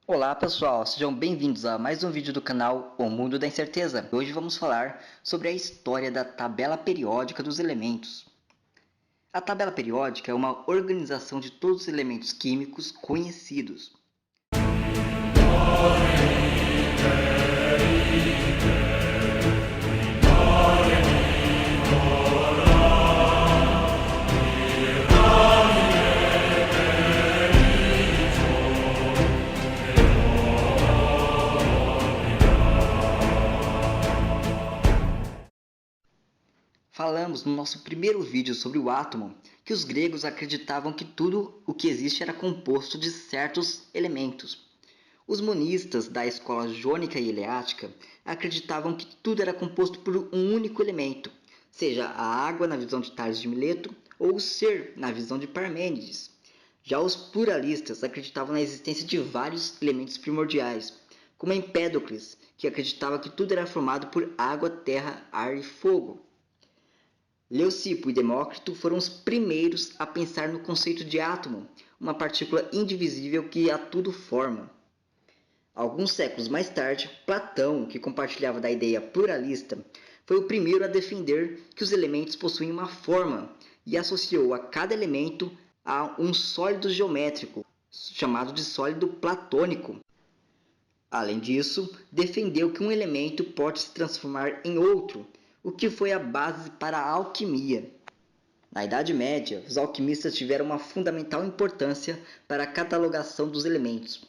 Olá pessoal, sejam bem-vindos a mais um vídeo do canal O Mundo da Incerteza. Hoje vamos falar sobre a história da tabela periódica dos elementos. A tabela periódica é uma organização de todos os elementos químicos conhecidos. Falamos no nosso primeiro vídeo sobre o átomo que os gregos acreditavam que tudo o que existe era composto de certos elementos. Os monistas da escola jônica e eleática acreditavam que tudo era composto por um único elemento, seja a água na visão de Tales de Mileto ou o ser na visão de Parmênides. Já os pluralistas acreditavam na existência de vários elementos primordiais, como Empédocles, que acreditava que tudo era formado por água, terra, ar e fogo. Leucipo e Demócrito foram os primeiros a pensar no conceito de átomo, uma partícula indivisível que a tudo forma. Alguns séculos mais tarde, Platão, que compartilhava da ideia pluralista, foi o primeiro a defender que os elementos possuem uma forma e associou a cada elemento a um sólido geométrico, chamado de sólido platônico. Além disso, defendeu que um elemento pode se transformar em outro, o que foi a base para a alquimia. Na Idade Média, os alquimistas tiveram uma fundamental importância para a catalogação dos elementos.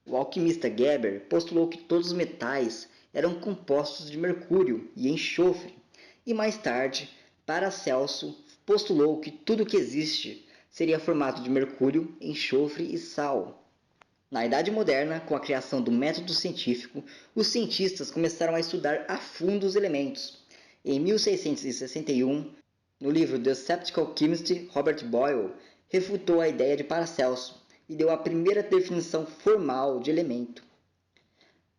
O alquimista Geber postulou que todos os metais eram compostos de mercúrio e enxofre, e mais tarde, Paracelso postulou que tudo que existe seria formado de mercúrio, enxofre e sal. Na Idade Moderna, com a criação do método científico, os cientistas começaram a estudar a fundo os elementos. Em 1661, no livro The Skeptical Chemist, Robert Boyle refutou a ideia de Paracelso e deu a primeira definição formal de elemento.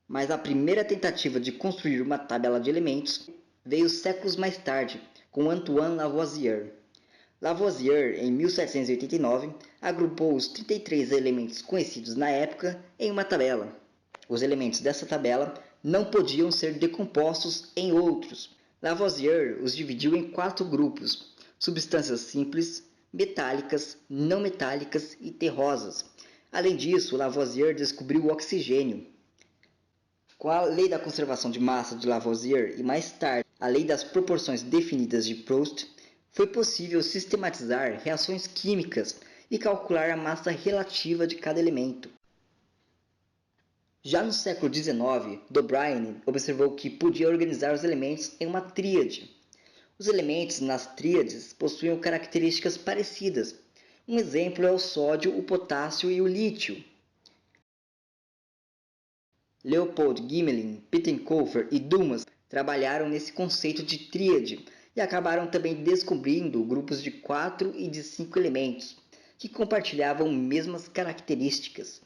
Mas a primeira tentativa de construir uma tabela de elementos veio séculos mais tarde, com Antoine Lavoisier. Lavoisier, em 1789, agrupou os 33 elementos conhecidos na época em uma tabela. Os elementos dessa tabela não podiam ser decompostos em outros. Lavoisier os dividiu em 4 grupos: substâncias simples, metálicas, não metálicas e terrosas. Além disso, Lavoisier descobriu o oxigênio. Com a lei da conservação de massa de Lavoisier e mais tarde a lei das proporções definidas de Proust, foi possível sistematizar reações químicas e calcular a massa relativa de cada elemento. Já no século XIX, O'Brien observou que podia organizar os elementos em uma tríade. Os elementos nas tríades possuíam características parecidas. Um exemplo é o sódio, o potássio e o lítio. Leopold Gmelin, Pittenkofer e Dumas trabalharam nesse conceito de tríade e acabaram também descobrindo grupos de 4 e de 5 elementos, que compartilhavam mesmas características.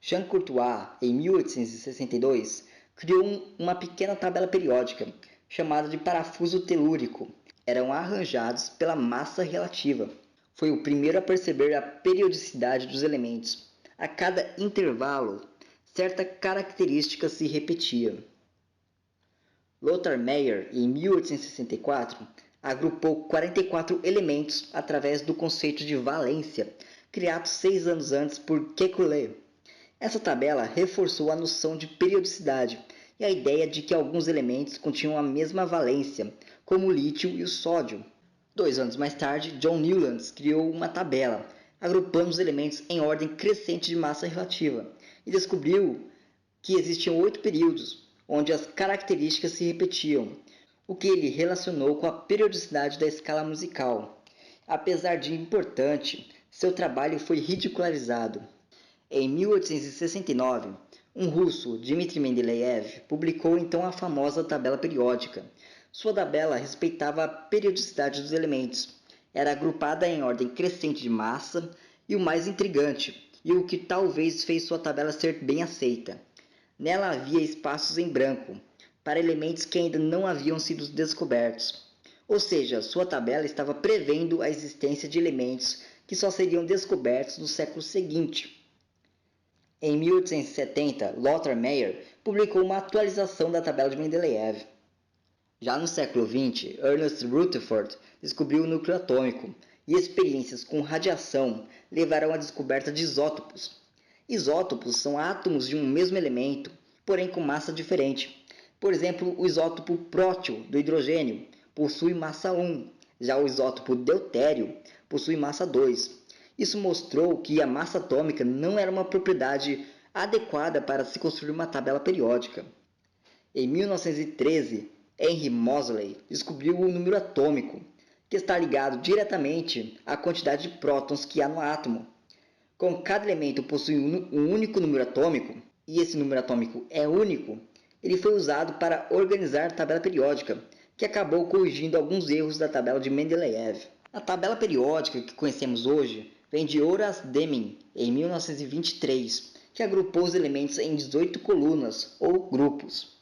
Jean Courtois, em 1862, criou uma pequena tabela periódica, chamada de parafuso telúrico. Eram arranjados pela massa relativa. Foi o primeiro a perceber a periodicidade dos elementos. A cada intervalo, certa característica se repetia. Lothar Meyer, em 1864, agrupou 44 elementos através do conceito de valência, criado 6 anos antes por Kekulé. Essa tabela reforçou a noção de periodicidade e a ideia de que alguns elementos continham a mesma valência, como o lítio e o sódio. 2 anos mais tarde, John Newlands criou uma tabela, agrupando os elementos em ordem crescente de massa relativa, e descobriu que existiam 8 períodos, onde as características se repetiam, o que ele relacionou com a periodicidade da escala musical. Apesar de importante, seu trabalho foi ridicularizado. Em 1869, um russo, Dmitry Mendeleev, publicou então a famosa tabela periódica. Sua tabela respeitava a periodicidade dos elementos. Era agrupada em ordem crescente de massa e o mais intrigante, e o que talvez fez sua tabela ser bem aceita. Nela havia espaços em branco, para elementos que ainda não haviam sido descobertos. Ou seja, sua tabela estava prevendo a existência de elementos que só seriam descobertos no século seguinte. Em 1870, Lothar Meyer publicou uma atualização da tabela de Mendeleev. Já no século XX, Ernest Rutherford descobriu o núcleo atômico, e experiências com radiação levaram à descoberta de isótopos. Isótopos são átomos de um mesmo elemento, porém com massa diferente. Por exemplo, o isótopo prótio do hidrogênio possui massa 1, já o isótopo deutério possui massa 2. Isso mostrou que a massa atômica não era uma propriedade adequada para se construir uma tabela periódica. Em 1913, Henry Moseley descobriu o número atômico, que está ligado diretamente à quantidade de prótons que há no átomo. Como cada elemento possui um único número atômico, e esse número atômico é único, ele foi usado para organizar a tabela periódica, que acabou corrigindo alguns erros da tabela de Mendeleev. A tabela periódica que conhecemos hoje vem de Horace Deming, em 1923, que agrupou os elementos em 18 colunas ou grupos.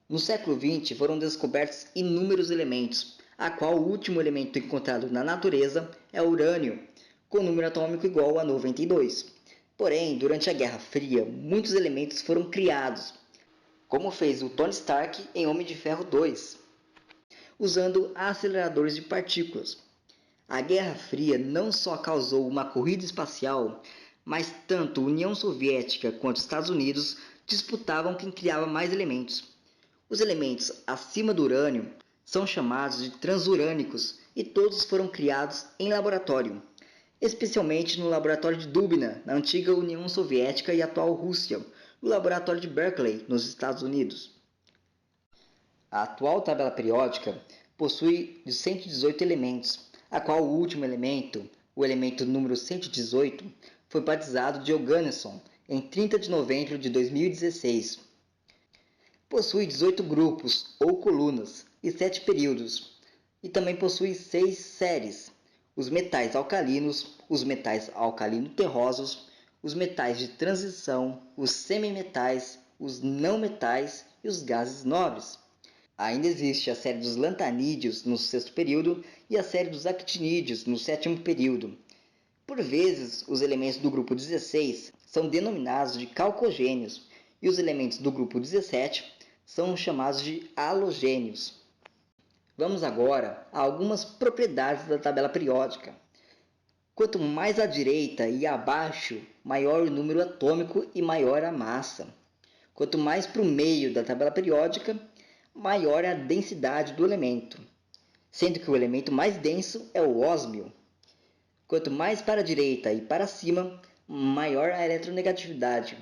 No século XX foram descobertos inúmeros elementos, a qual o último elemento encontrado na natureza é o urânio, com número atômico igual a 92. Porém, durante a Guerra Fria, muitos elementos foram criados, como fez o Tony Stark em Homem de Ferro 2, usando aceleradores de partículas. A Guerra Fria não só causou uma corrida espacial, mas tanto a União Soviética quanto os Estados Unidos disputavam quem criava mais elementos. Os elementos acima do urânio são chamados de transurânicos e todos foram criados em laboratório, especialmente no laboratório de Dubna, na antiga União Soviética e atual Rússia, no laboratório de Berkeley, nos Estados Unidos. A atual tabela periódica possui 118 elementos, a qual o último elemento, o elemento número 118, foi batizado de Johannesson em 30 de novembro de 2016. Possui 18 grupos ou colunas e 7 períodos, e também possui 6 séries: os metais alcalinos, os metais alcalino-terrosos, os metais de transição, os semimetais, os não metais e os gases nobres. Ainda existe a série dos lantanídeos no sexto período e a série dos actinídeos no sétimo período. Por vezes, os elementos do grupo 16 são denominados de calcogênios e os elementos do grupo 17 são chamados de halogênios. Vamos agora a algumas propriedades da tabela periódica. Quanto mais à direita e abaixo, maior o número atômico e maior a massa. Quanto mais para o meio da tabela periódica, maior é a densidade do elemento, sendo que o elemento mais denso é o ósmio. Quanto mais para a direita e para cima, maior a eletronegatividade.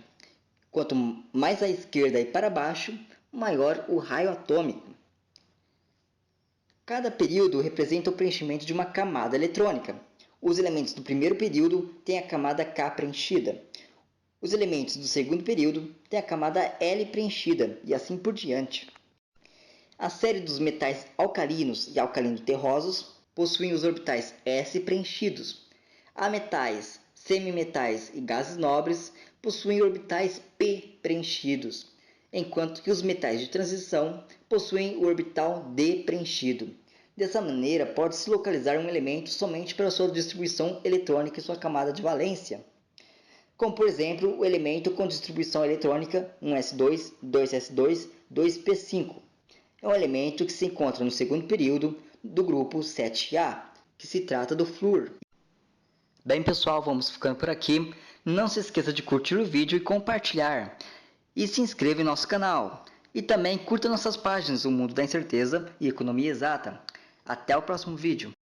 Quanto mais à esquerda e para baixo, maior o raio atômico. Cada período representa o preenchimento de uma camada eletrônica. Os elementos do primeiro período têm a camada K preenchida. Os elementos do segundo período têm a camada L preenchida, e assim por diante. A série dos metais alcalinos e alcalino-terrosos possuem os orbitais S preenchidos. A metais, semimetais e gases nobres possuem orbitais P preenchidos, enquanto que os metais de transição possuem o orbital D preenchido. Dessa maneira, pode-se localizar um elemento somente pela sua distribuição eletrônica e sua camada de valência, como por exemplo o elemento com distribuição eletrônica 1s2, 2s2, 2p5. É um elemento que se encontra no segundo período do grupo 7A, que se trata do flúor. Bem pessoal, vamos ficando por aqui. Não se esqueça de curtir o vídeo e compartilhar. E se inscreva em nosso canal. E também curta nossas páginas O Mundo da Incerteza e Economia Exata. Até o próximo vídeo.